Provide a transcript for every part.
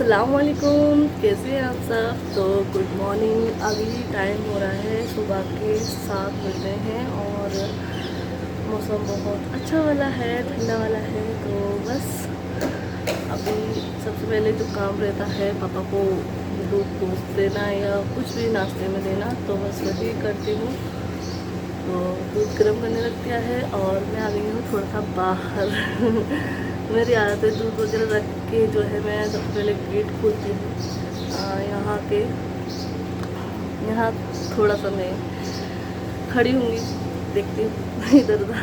अस्सलामुअलैकुम, कैसे हैं आप सब। तो गुड मॉर्निंग। अभी टाइम हो रहा है सुबह के 7 बज रहे हैं और मौसम बहुत अच्छा वाला है, ठंडा वाला है। तो बस अभी सबसे पहले जो काम रहता है पापा को दूध पोंछ देना या कुछ भी नाश्ते में देना, तो बस वही करती हूँ। तो दूध गर्म करने लग गया है और मैं आ गई हूँ थोड़ा सा बाहर। मेरी आदत है दूध वगैरह रख के जो है मैं सबसे पहले गेट खोलती हूँ। यहाँ थोड़ा सा मैं खड़ी होंगी, देखती हूँ इधर उधर।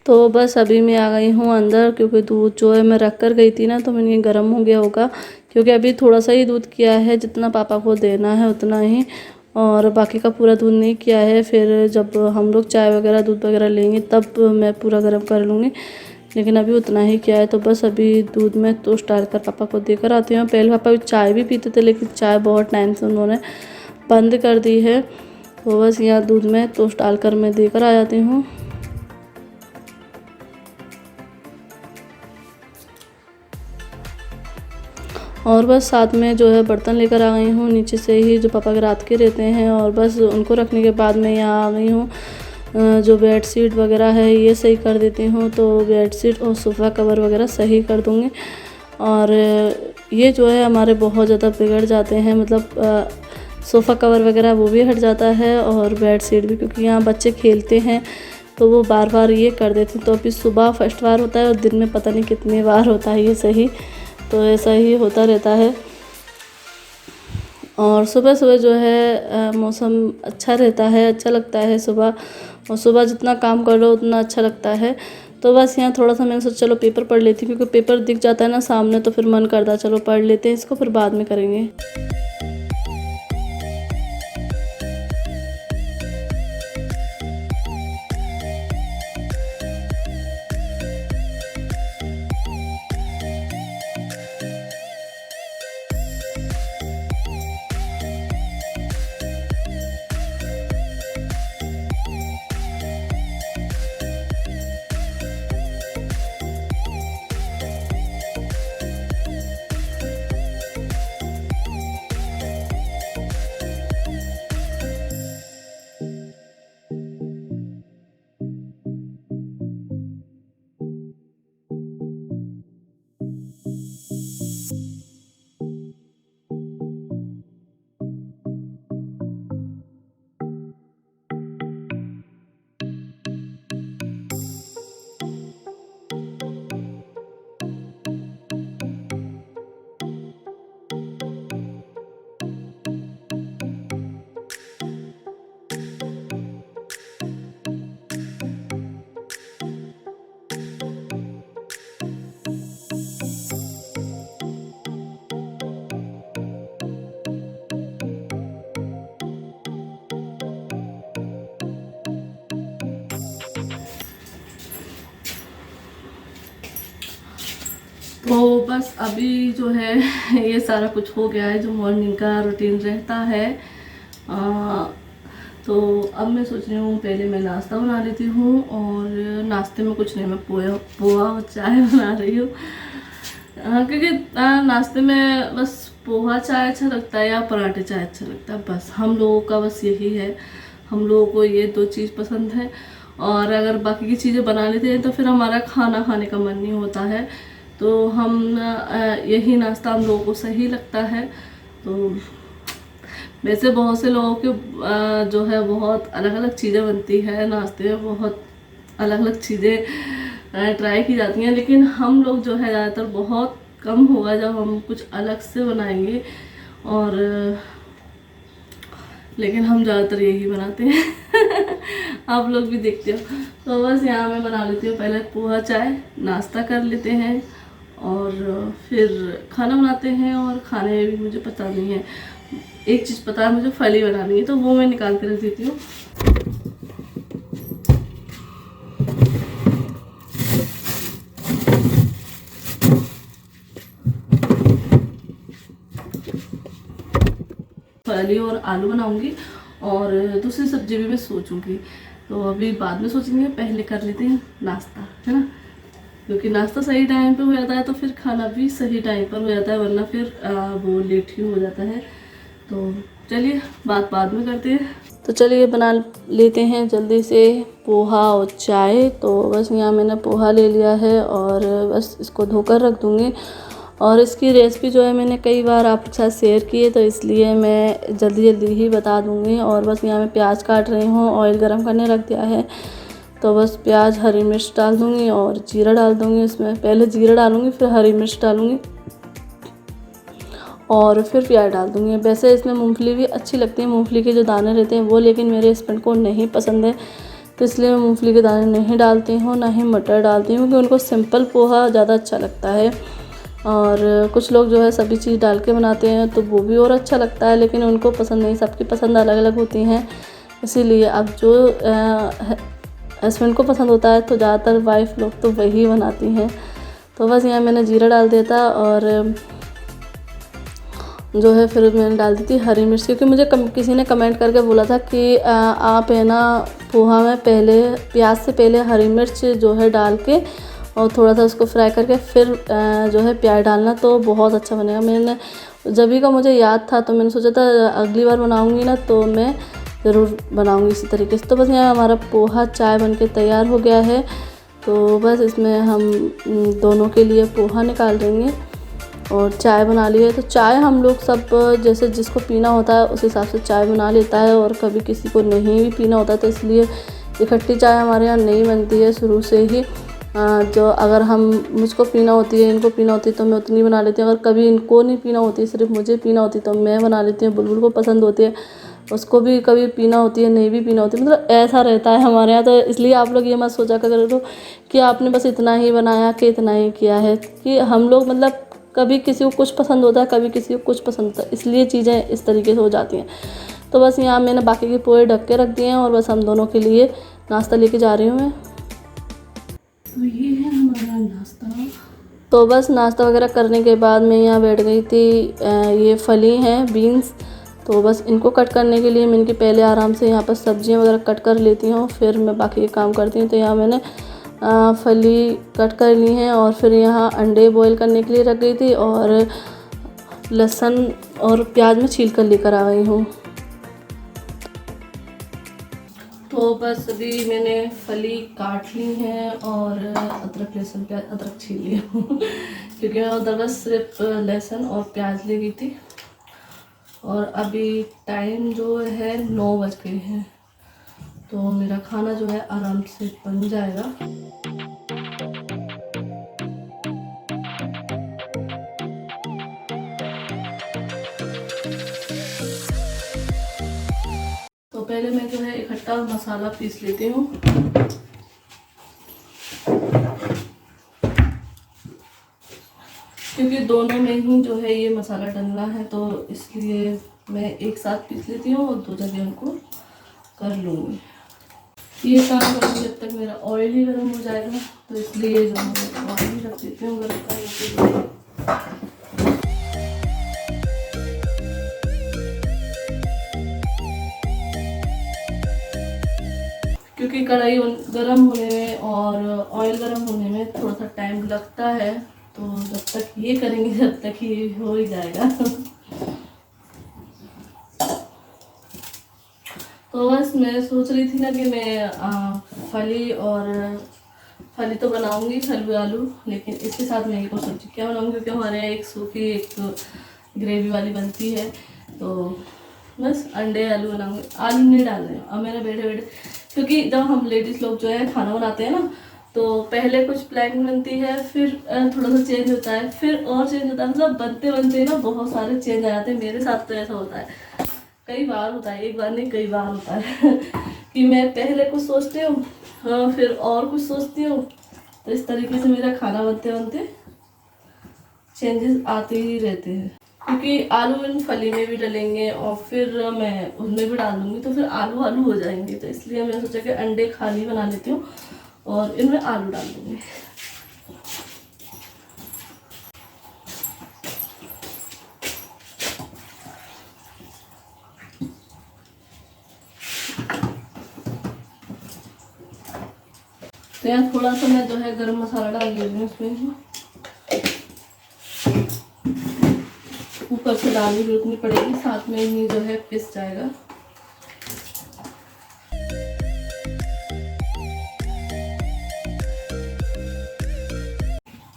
तो बस अभी मैं आ गई हूँ अंदर, क्योंकि दूध जो है मैं रख कर गई थी ना, तो मैंने ये गर्म हो गया होगा। क्योंकि अभी थोड़ा सा ही दूध किया है, जितना पापा को देना है उतना ही, और बाकी का पूरा दूध नहीं किया है। फिर जब हम लोग चाय वगैरह दूध वगैरह लेंगे तब मैं पूरा गर्म कर लूँगी, लेकिन अभी उतना ही किया है। तो बस अभी दूध में टोस्ट डालकर पापा को देकर आती हूँ। पहले पापा चाय भी पीते थे, लेकिन चाय बहुत टाइम से उन्होंने बंद कर दी है। तो बस यहाँ दूध में टोस्ट डालकर मैं देकर आ जाती हूँ। और बस साथ में जो है बर्तन लेकर आ गई हूँ नीचे से ही, जो पापा के रात के रहते हैं। और बस उनको रखने के बाद मैं यहाँ आ गई हूँ, जो बेड शीट वगैरह है ये सही कर देती हूँ। तो बेड शीट और सोफ़ा कवर वगैरह सही कर दूँगी। और ये जो है हमारे बहुत ज़्यादा बिगड़ जाते हैं, मतलब सोफ़ा कवर वगैरह वो भी हट जाता है और बेड शीट भी, क्योंकि यहाँ बच्चे खेलते हैं तो वो बार बार ये कर देते हैं। तो अभी सुबह फर्स्ट बार होता है और दिन में पता नहीं कितनी बार होता है ये सही। तो ऐसा ही होता रहता है। और सुबह सुबह जो है मौसम अच्छा रहता है, अच्छा लगता है सुबह। और सुबह जितना काम कर लो उतना अच्छा लगता है। तो बस यहाँ थोड़ा सा मैंने सोचा चलो पेपर पढ़ लेती हूँ, क्योंकि पेपर दिख जाता है ना सामने, तो फिर मन करता है चलो पढ़ लेते हैं इसको, फिर बाद में करेंगे। तो बस अभी जो है ये सारा कुछ हो गया है, जो मॉर्निंग का रूटीन रहता है। तो अब मैं सोच रही हूँ पहले मैं नाश्ता बना लेती हूँ। और नाश्ते में कुछ नहीं, मैं पोहा और चाय बना रही हूँ। क्योंकि नाश्ते में बस पोहा चाय अच्छा लगता है या पराठे चाय अच्छा लगता है, बस हम लोगों का बस यही है। हम लोगों को ये दो चीज़ पसंद है। और अगर बाकी की चीज़ें बना लेते हैं तो फिर हमारा खाना खाने का मन नहीं होता है। तो हम यही नाश्ता हम लोगों को सही लगता है। तो वैसे बहुत से लोगों के जो है बहुत अलग अलग चीज़ें बनती है नाश्ते में, बहुत अलग अलग चीज़ें ट्राई की जाती हैं, लेकिन हम लोग जो है ज़्यादातर बहुत कम होगा जब हम कुछ अलग से बनाएंगे। और लेकिन हम ज़्यादातर यही बनाते हैं। आप लोग भी देखते हो। तो बस यहाँ मैं बना लेती हूँ पहले पोहा चाय, नाश्ता कर लेते हैं और फिर खाना बनाते हैं। और खाने में भी मुझे पता नहीं है, एक चीज़ पता है मुझे, फली बनानी है, तो वो मैं निकाल कर रख देती हूँ। फली और आलू बनाऊंगी और दूसरी सब्जी भी मैं सोचूंगी। तो अभी बाद में सोचेंगे, पहले कर लेते हैं नाश्ता, है ना, क्योंकि नाश्ता सही टाइम पे हो जाता है तो फिर खाना भी सही टाइम पर हो जाता है, वरना फिर वो लेट ही हो जाता है। तो चलिए बात बाद में करते हैं। तो चलिए बना लेते हैं जल्दी से पोहा और चाय। तो बस यहाँ मैंने पोहा ले लिया है और बस इसको धोकर रख दूँगी। और इसकी रेसिपी जो है मैंने कई बार आपके साथ शेयर की है, तो इसलिए मैं जल्दी जल्दी ही बता दूँगी। और बस यहाँ मैं प्याज काट रही हूँ, ऑयल गरम करने रख दिया है। तो बस प्याज, हरी मिर्च डाल दूँगी और जीरा डाल दूँगी इसमें। पहले जीरा डालूँगी, फिर हरी मिर्च डालूँगी और फिर प्याज डाल दूँगी। वैसे इसमें मूंगफली भी अच्छी लगती है, मूंगफली के जो दाने रहते हैं वो, लेकिन मेरे हस्बैंड को नहीं पसंद है, तो इसलिए मैं मूंगफली के दाने नहीं डालती हूँ, ना ही मटर डालती हूँ, क्योंकि उनको सिंपल पोहा ज़्यादा अच्छा लगता है। और कुछ लोग जो है सभी चीज़ डाल के बनाते हैं तो वो भी और अच्छा लगता है, लेकिन उनको पसंद नहीं, सबकी पसंद अलग अलग होती हैं। इसीलिए अब जो हस्बैंड को पसंद होता है तो ज़्यादातर वाइफ लोग तो वही बनाती हैं। तो बस यहाँ मैंने जीरा डाल दिया था और जो है फिर मैंने डाल दी थी हरी मिर्च, क्योंकि मुझे किसी ने कमेंट करके बोला था कि आप है ना पोहा में पहले प्याज से पहले हरी मिर्च जो है डाल के और थोड़ा सा उसको फ्राई करके फिर जो है प्याज डालना, तो बहुत अच्छा बनेगा। मैंने जब ही का मुझे याद था, तो मैंने सोचा था अगली बार बनाऊंगी ना तो मैं ज़रूर बनाऊंगी इसी तरीके से। तो बस यहाँ हमारा पोहा चाय बनके तैयार हो गया है। तो बस इसमें हम दोनों के लिए पोहा निकाल देंगे और चाय बना ली है। तो चाय हम लोग सब जैसे जिसको पीना होता है उस हिसाब से चाय बना लेता है, और कभी किसी को नहीं भी पीना होता है तो इसलिए इकट्ठी चाय हमारे यहाँ नहीं बनती है शुरू से ही। जो अगर हम मुझको पीना होती है, इनको पीना होती है तो मैं उतनी बना लेती हूँ। अगर कभी इनको नहीं पीना होती है, सिर्फ मुझे पीना होती है तो मैं बना लेती हूँ। बुलबुल को पसंद होती है, उसको भी कभी पीना होती है, नहीं भी पीना होती है, मतलब ऐसा रहता है हमारे यहाँ। तो इसलिए आप लोग ये मत सोचा करो कि आपने बस इतना ही बनाया कि इतना ही किया है, कि हम लोग मतलब कभी किसी को कुछ पसंद होता है, कभी किसी को कुछ पसंद होता है, इसलिए चीज़ें इस तरीके से हो जाती हैं। तो बस यहाँ मैंने बाकी के पोहे ढक के रख दिए हैं और बस हम दोनों के लिए नाश्ता लेके जा रही हूँ मैं। तो ये है हमारा नाश्ता। तो बस नाश्ता वगैरह करने के बाद मैं यहाँ बैठ गई थी। ये फली हैं बीन्स, तो बस इनको कट करने के लिए मैं इनके पहले आराम से यहाँ पर सब्जियाँ वगैरह कट कर लेती हूँ, फिर मैं बाकी के काम करती हूँ। तो यहाँ मैंने फली कट कर ली हैं और फिर यहाँ अंडे बॉईल करने के लिए रख गई थी और लहसुन और प्याज में छील कर लेकर आ गई हूँ। तो बस अभी मैंने फली काट ली है और अदरक लहसुन प्याज अदरक छील लिया हूँ क्योंकि मैं उधर बस सिर्फ लहसुन और प्याज ले गई थी। और अभी टाइम जो है 9 बज गए हैं, तो मेरा खाना जो है आराम से बन जाएगा। तो पहले मैं जो है इकट्ठा मसाला पीस लेती हूँ। क्योंकि दोनों में ही जो है ये मसाला डलना है, तो इसलिए मैं एक साथ पीस लेती हूँ और 2 जगह उनको कर लूँगी। ये काम करूँगी जब तक मेरा ऑयल ही गर्म हो जाएगा, तो इसलिए जो मैं ऑयल ही रख देती हूँ गर्म करने के लिए। क्योंकि कढ़ाई गर्म होने में और ऑयल गर्म होने में थोड़ा सा टाइम लगता है, तो जब तक ये करेंगे जब तक ये हो ही जाएगा। तो बस मैं सोच रही थी ना कि मैं फली तो बनाऊंगी, फली आलू, लेकिन इसके साथ मैं एक और सब्जी क्या बनाऊंगी, क्योंकि हमारे यहाँ एक सूखी एक ग्रेवी वाली बनती है। तो बस अंडे आलू बनाऊंगी, आलू नहीं डाल रही हूँ अब मैंने बैठे बैठे, क्योंकि जब हम लेडीज़ लोग जो है खाना बनाते हैं ना, तो पहले कुछ प्लानिंग बनती है, फिर थोड़ा सा चेंज होता है, फिर और चेंज होता है, मतलब बनते बनते ना बहुत सारे चेंज आ जाते हैं। मेरे साथ तो ऐसा होता है, कई बार होता है, एक बार नहीं कई बार होता है कि मैं पहले कुछ सोचती हूँ, हाँ, फिर और कुछ सोचती हूँ। तो इस तरीके से मेरा खाना बनते बनते चेंजेस आते ही रहते हैं, क्योंकि आलू इन फली में भी डलेंगे और फिर मैं उनमें भी डाल दूँगी, तो फिर आलू आलू हो जाएंगे। तो इसलिए मैंने सोचा कि अंडे खाली बना लेती हूँ और इनमें आलू डाल दूँगी। तो यहाँ थोड़ा सा मैं जो है गरम मसाला डाल दे रही हूँ इसमें, ऊपर से डालनी जरूरत नहीं पड़ेगी, साथ में ही जो है पिस जाएगा।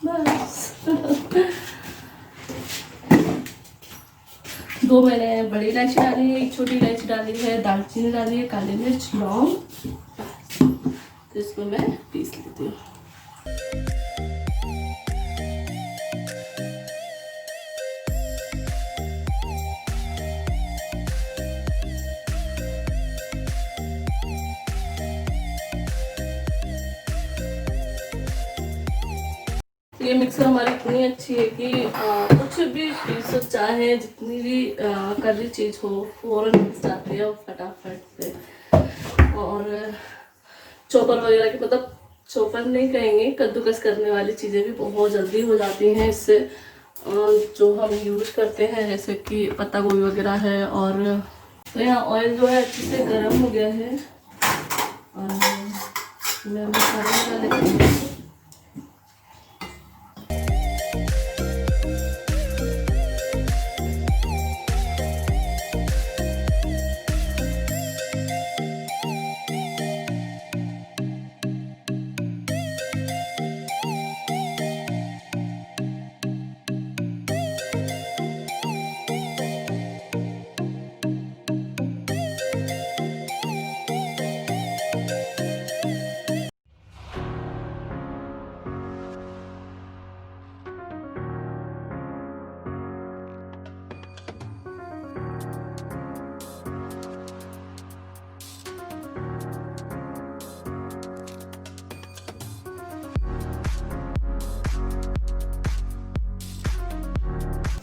बस 2 मैंने बड़ी इलायची डाली है, 1 छोटी इलायची डाली है, दालचीनी डाली है, काली मिर्च, लौंग। तो इसको मैं पीस लेती हूँ। ये मिक्सर हमारी इतनी अच्छी है कि कुछ भी पीसो, चाहे जितनी भी करी चीज़ हो फौरन पिस जाती है फटाफट से। और चॉपर वगैरह की, मतलब चॉपर नहीं कहेंगे, कद्दूकस करने वाली चीज़ें भी बहुत जल्दी हो जाती हैं इससे। जो हम यूज़ करते हैं जैसे कि पत्ता गोभी वगैरह है। और तो यहाँ ऑयल जो है अच्छे से गर्म हो गया है और मैं मसाला डाल लेती हूँ।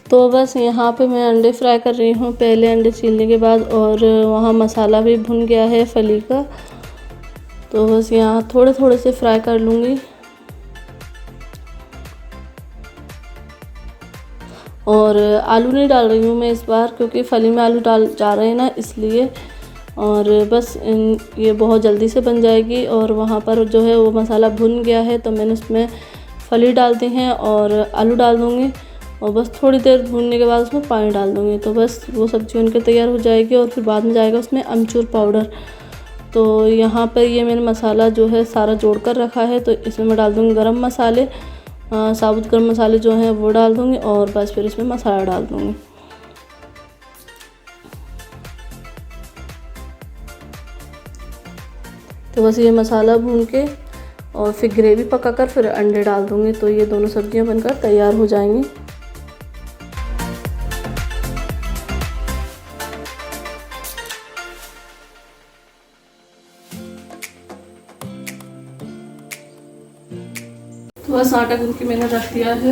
तो बस यहाँ पे मैं अंडे फ्राई कर रही हूँ, पहले अंडे छीलने के बाद। और वहाँ मसाला भी भुन गया है फली का, तो बस यहाँ थोड़े थोड़े से फ्राई कर लूँगी। और आलू नहीं डाल रही हूँ मैं इस बार, क्योंकि फली में आलू डाल जा रहे हैं ना, इसलिए। और बस ये बहुत जल्दी से बन जाएगी। और वहाँ पर जो है वो मसाला भुन गया है, तो मैंने उसमें फली डाल दी हैं और आलू डाल दूँगी। और बस थोड़ी देर भूनने के बाद उसमें पानी डाल दूँगी, तो बस वो सब्ज़ी उनके तैयार हो जाएगी। और फिर बाद में जाएगा उसमें अमचूर पाउडर। तो यहाँ पर ये मैंने मसाला जो है सारा जोड़ कर रखा है, तो इसमें मैं डाल दूँगी गरम मसाले, साबुत गरम मसाले जो हैं वो डाल दूँगी। और बस फिर इसमें मसाला डाल दूँगी। तो बस ये मसाला भून के और फिर ग्रेवी पकाकर फिर अंडे डाल दूँगी, तो ये दोनों सब्जियां बनकर तैयार हो जाएंगी। तो बस आटा गूंथ के मैंने रख दिया है।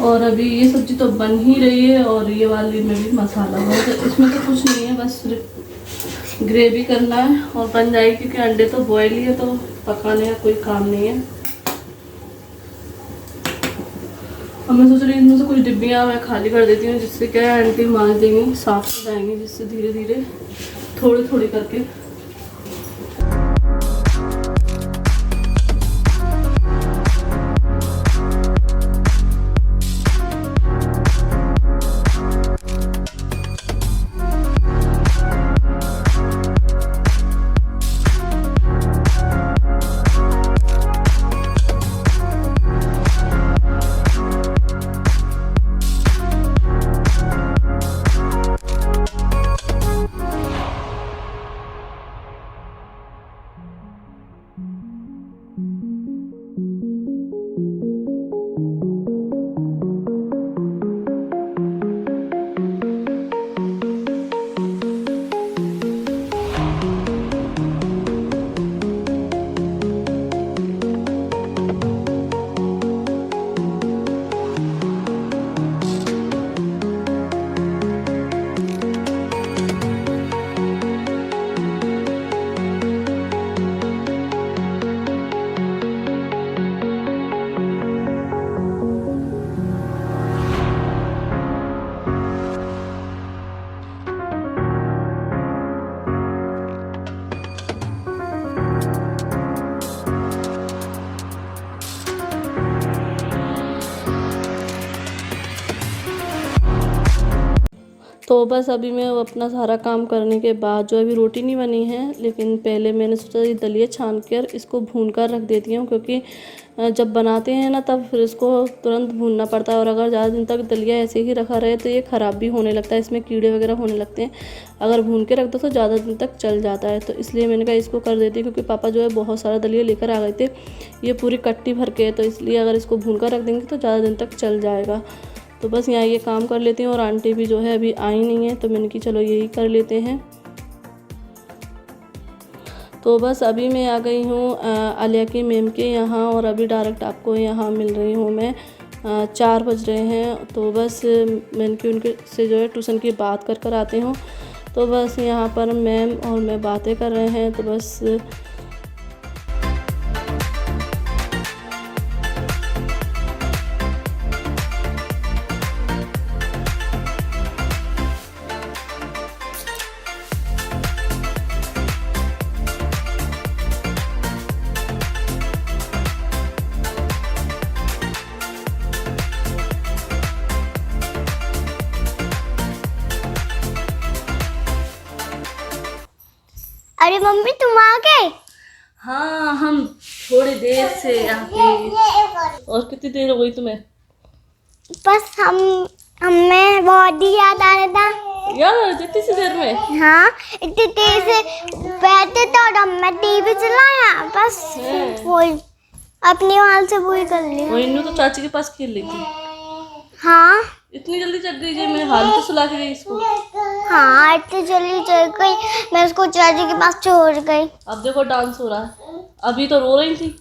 और अभी ये सब्जी तो बन ही रही है और ये वाली में भी मसाला है, तो इसमें तो कुछ नहीं है, बस सिर्फ ग्रेवी करना है और बन जाएगी। क्योंकि अंडे तो बॉयल ही है, तो पकाने का कोई काम नहीं है। अब मैं सोच रही हूँ इनमें से कुछ डिब्बियाँ मैं खाली कर देती हूँ, जिससे क्या है आंटी मांज देंगी, साफ हो जाएंगी, जिससे धीरे धीरे थोड़ी थोड़ी करके। तो बस अभी मैं वो अपना सारा काम करने के बाद जो अभी रोटी नहीं बनी है, लेकिन पहले मैंने सोचा ये दलिया छान कर इसको भून कर रख देती हूँ, क्योंकि जब बनाते हैं ना तब फिर इसको तुरंत भूनना पड़ता है। और अगर ज़्यादा दिन तक दलिया ऐसे ही रखा रहे तो ये ख़राब भी होने लगता है, इसमें कीड़े वगैरह होने लगते हैं। अगर भून के रख दो तो ज़्यादा दिन तक चल जाता है। तो इसलिए मैंने कहा इसको कर देती हूँ, क्योंकि पापा जो है बहुत सारा दलिया लेकर आ गए थे, ये पूरी कट्टी भर के है। तो इसलिए अगर इसको भून कर रख देंगे तो ज़्यादा दिन तक चल जाएगा। तो बस यहाँ ये काम कर लेती हूँ। और आंटी भी जो है अभी आई नहीं है, तो मैंने कि चलो यही कर लेते हैं। तो बस अभी मैं आ गई हूँ आलिया की मैम के यहाँ, और अभी डायरेक्ट आपको यहाँ मिल रही हूँ मैं। 4 बज रहे हैं। तो बस मैंने कि उनके से जो है ट्यूशन की बात कर आती हूँ। तो बस यहाँ पर मैम और मैं बातें कर रहे हैं। तो बस अरे मम्मी तुम आ गए? हाँ, हम थोड़ी देर से यहाँ पे। और कितनी देर हो गई तुम्हें? बस हमें बहुत ही याद आ रहा था। यार इतनी सी देर में? हाँ, इतनी देर से बैठे तो और हमने टीवी चलाया, बस वही अपनी वाल से वही कर लिया। वो इन्नू तो चाची के पास खेल रही थी। हाँ, इतनी जल्दी जग गई? मैं हाल तो सुला के गई इसको। हाँ इतनी जल्दी चल गई, मैं उसको चाची के पास छोड़ गई। अब देखो डांस हो रहा है। अभी तो रो रही थी,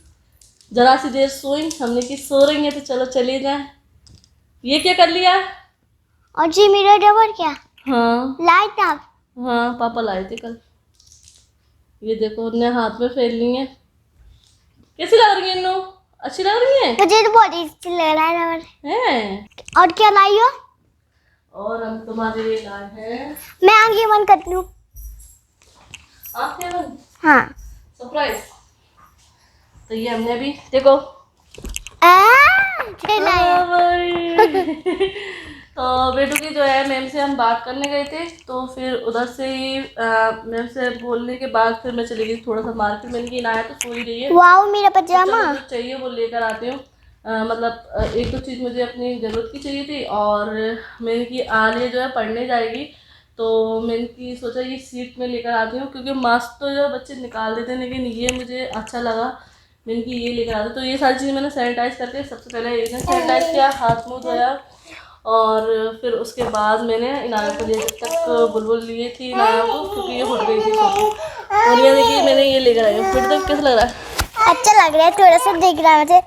जरा सी देर सोई, हमने कि सो रही है तो चलो चले जाए। ये क्या कर लिया? और जी मेरा डबर क्या हाँ लाइट आप? हाँ, पापा लाए थे कल। ये देखो हमने हाथ में फेर ली है। कैसी लग रही है इन्नू? अच्छी लग रही है? मुझे तो बहुत अच्छी लग रहा है डबर। हैं? और क्या लाई हो? और हम तुम्हारे लिए लाए हैं मैं आगे मन करती हूँ। आंखें बंद, हाँ सरप्राइज। तो ये हमने अभी देखो ये लाए। तो बेटू की जो है मैम से हम बात करने गए थे, तो फिर उधर से ही मैम से बोलने के बाद फिर मैं चली गई थोड़ा सा मार्केट। मैंने कि इनाया तो सो ही रही है, वाओ मेरा पजामा। जो चाहिए वो लेकर आती हूँ। मतलब एक दो चीज़ मुझे अपनी ज़रूरत की चाहिए थी। और मैंने कि आलिया जो है पढ़ने जाएगी, तो मैंने कि सोचा ये सीट में लेकर आती हूँ, क्योंकि मास्क तो जो बच्चे निकाल देते हैं, लेकिन ये मुझे अच्छा लगा, मैंने कि ये लेकर आती। तो ये सारी चीज़ें मैंने सैनिटाइज करके सबसे पहले इन्हें सैनिटाइज किया, हाथ मुँह धोया, और फिर उसके बाद मैंने इनाया को लिया। जब तक बुलबुल लिए थी इनाया को, क्योंकि ये उठ गई थी सो। और ये देखिए मैंने ये लेकर आई हूँ। फिर तक कैसा लग रहा है? अच्छा लग रहा है, थोड़ा सा दिख रहा है मुझे,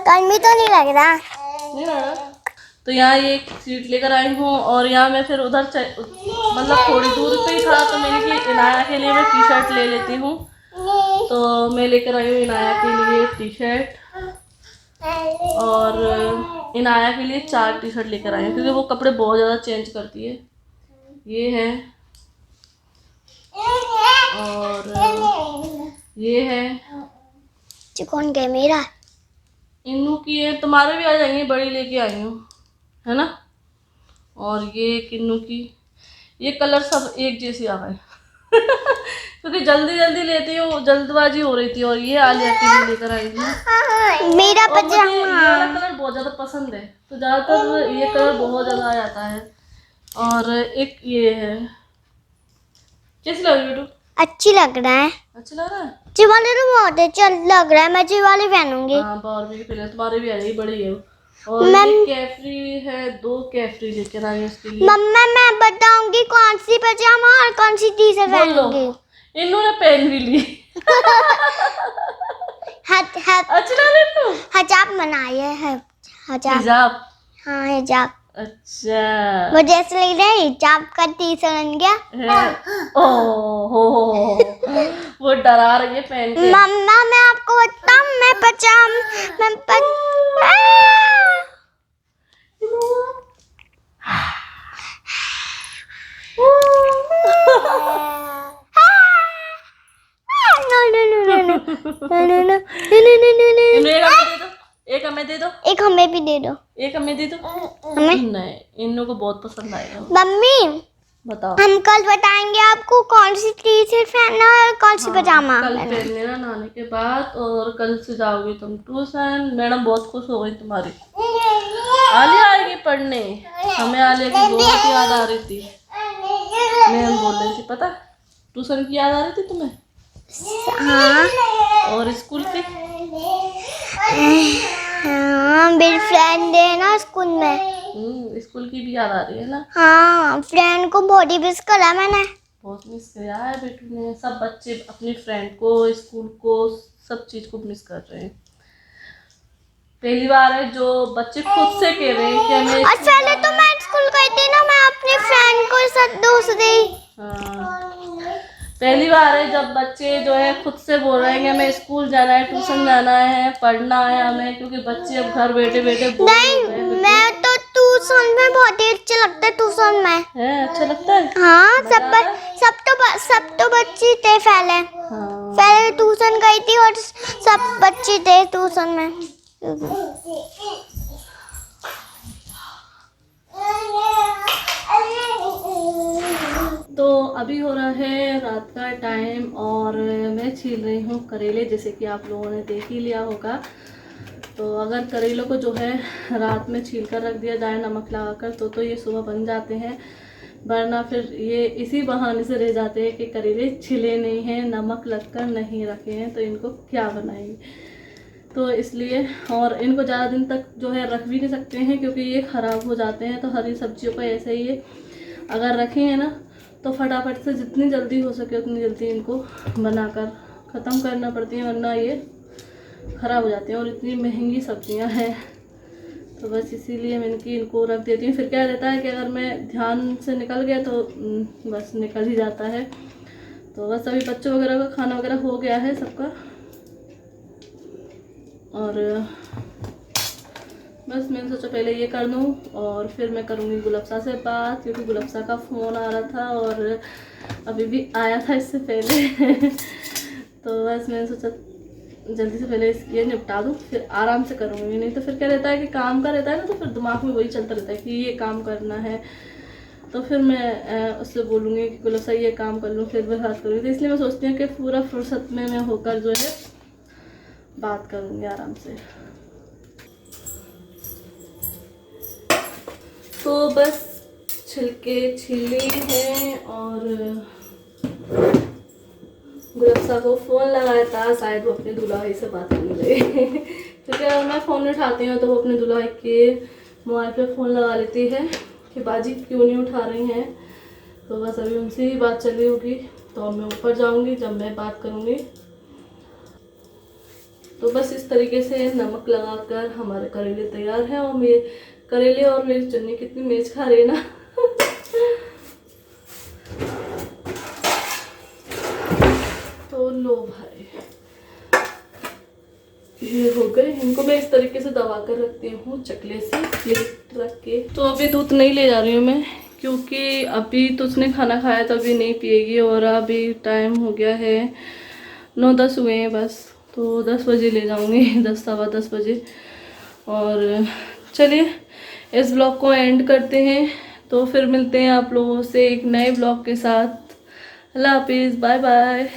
गर्मी तो नहीं लग रहा। नहीं लग रहा? तो यहाँ ये एक सीट लेकर आई हूँ। और यहाँ मैं फिर उधर मतलब थोड़ी दूर पे ही था, तो मैंने कि इनाया के लिए मैं टी शर्ट ले लेती हूँ। तो मैं लेकर आई हूँ इनाया के लिए टी शर्ट, और इनाया के लिए 4 टी शर्ट लेकर आई हूँ, क्योंकि वो कपड़े बहुत ज़्यादा चेंज करती है। ये है, और ये है। कौन गया मेरा? इन्नू की है, तुम्हारे भी आ जाएंगे, बड़ी लेके आई हूँ, है ना। और ये किन्नू की, ये कलर सब एक जैसे आ गए क्योंकि जल्दी जल्दी लेती हूँ, जल्दबाजी हो रही थी। और ये आलिया के लिए लेकर आई हूँ मेरा और मुझे ये पजामा। वाला कलर बहुत ज़्यादा पसंद है, तो ज़्यादातर ये कलर बहुत ज़्यादा आ जाता है। और एक ये है। कैसी लग रही है बेटू? अच्छी लग रहा है। अच्छा लग रहा है? जी वाले तो बहुत अच्छा लग रहा है, मैं जी वाले पहनूंगी। हाँ, बारहवीं की पहले तुम्हारे भी आ जाएगी, बड़ी है वो। और ये कैफरी है, 2 कैफरी लेकर आई उसके लिए। मम्मा मैं बताऊंगी कौन सी पजामा और कौन सी टी शर्ट पहनूंगी। इन्होंने पहन भी ली अच्छी लग रही है। हिजाब बनाए है, हिजाब? हाँ हिजाब। अच्छा, मुझे ऐसा लग रहा है हिजाब का टी शर्ट बन गया। हो वो डरा रही है पहन के। मम्मा मैं आपको बताऊं, मैं एक हमें दे दो, एक हमें भी दे दो। एक हमें दे दो। हमें नहीं, इन्नों को बहुत पसंद आएगा। मम्मी बताओ। हम कल बताएंगे आपको कौन सी टी शर्ट पहनना है और कौन सी पजामा कल पहनना है। पहन लेना नहाने के बाद, और कल से जाओगी तुम ट्यूशन। मैडम बहुत खुश हो गई तुम्हारी। आलिया आएगी पढ़ने। हमें आलिया की बहुत याद आ रही थी। मैम बोल रही थी, पता ट्यूशन की याद आ रही थी तुम्हें, हाँ और स्कूल की। हाँ, मेरी फ्रेंड है ना स्कूल में। स्कूल की भी याद आ रही है ना। हाँ, फ्रेंड को बॉडी मिस करा मैंने। बहुत मिस किया है बेटू ने। सब बच्चे अपनी फ्रेंड को, स्कूल को, सब चीज को मिस कर रहे हैं। पहली बार है जो बच्चे खुद से कह रहे हैं कि हमें और पहले तो मैं स्कूल गई थी ना, मैं अपनी फ्रेंड को साथ दूसरी। हाँ, पहली बार है जब बच्चे जो है खुद से बोल रहे हैं कि हमें स्कूल जाना है, ट्यूशन जाना है, पढ़ना है हमें, क्योंकि बच्चे अब घर बैठे बैठे बोर हो नहीं, गए हैं। मैं तो ट्यूशन में बहुत ही अच्छा लगता है। ट्यूशन में है अच्छा लगता है। हाँ, मजा सब तो बच्चे थे पहले। हाँ। पहले ट्यूशन गई थी और सब बच्चे थे ट्यूशन में। तो अभी हो रहा है रात का टाइम, और मैं छील रही हूँ करेले, जैसे कि आप लोगों ने देख ही लिया होगा। तो अगर करेलों को जो है रात में छील कर रख दिया जाए नमक लगाकर, तो ये सुबह बन जाते हैं, वरना फिर ये इसी बहाने से रह जाते हैं कि करेले छिले नहीं हैं, नमक लगकर नहीं रखे हैं, तो इनको क्या बनाएंगे। तो इसलिए, और इनको ज़्यादा दिन तक जो है रख भी नहीं सकते हैं, क्योंकि ये ख़राब हो जाते हैं। तो हरी सब्जियों का ऐसे ही है, अगर रखे हैं ना तो फटाफट से जितनी जल्दी हो सके उतनी जल्दी इनको बनाकर ख़त्म करना पड़ती है, वरना ये ख़राब हो जाती हैं। और इतनी महंगी सब्जियां हैं, तो बस इसीलिए मैं इनको रख देती हूँ। फिर क्या रहता है कि अगर मैं ध्यान से निकल गया तो बस निकल ही जाता है। तो बस अभी बच्चों वगैरह का खाना वगैरह हो गया है सबका, और बस मैंने सोचा पहले ये कर दूँ और फिर मैं करूँगी गुलफ्सा से बात, क्योंकि गुलफ्सा का फ़ोन आ रहा था और अभी भी आया था इससे पहले। तो बस मैंने सोचा जल्दी से पहले ये निपटा दूँ, फिर आराम से करूँगी। नहीं तो फिर क्या रहता है कि काम का रहता है ना, तो फिर दिमाग में वही चलता रहता है कि ये काम करना है, तो फिर मैं उससे बोलूँगी कि गुलफ्सा ये काम कर लूँ, फिर मैं बात करूँगी। तो इसलिए मैं सोचती हूँ कि पूरा फुर्सत में मैं होकर जो है बात करूँगी आराम से। तो बस छिलके छीले हैं, और गुलफ्सा को फ़ोन लगाया था, शायद वो अपने दुल्हा से बात करने लगे। क्योंकि अगर मैं फ़ोन उठाती हूँ तो वो अपने दुल्हा के मोबाइल पे फ़ोन लगा लेती है कि बाजी क्यों नहीं उठा रही हैं। तो बस अभी उनसे ही बात चल रही होगी, तो अब मैं ऊपर जाऊँगी जब मैं बात करूँगी। तो बस इस तरीके से नमक लगाकर हमारे करेले तैयार हैं, और मेरे करेले और मेरी चन्नी कितनी मैच खा रही है ना। तो लो भाई, ये हो गए। इनको मैं इस तरीके से दबा कर रखती हूँ चकले से, ये रख के। तो अभी दूध नहीं ले जा रही हूँ मैं, क्योंकि अभी तो उसने खाना खाया तो अभी नहीं पिएगी, और अभी टाइम हो गया है 9-10 हुए हैं बस। तो 10 बजे ले जाऊँगी, 10 सवा 10 बजे। और चलिए इस ब्लॉग को एंड करते हैं, तो फिर मिलते हैं आप लोगों से एक नए ब्लॉग के साथ। अल्लाह हाफिज़, बाय बाय।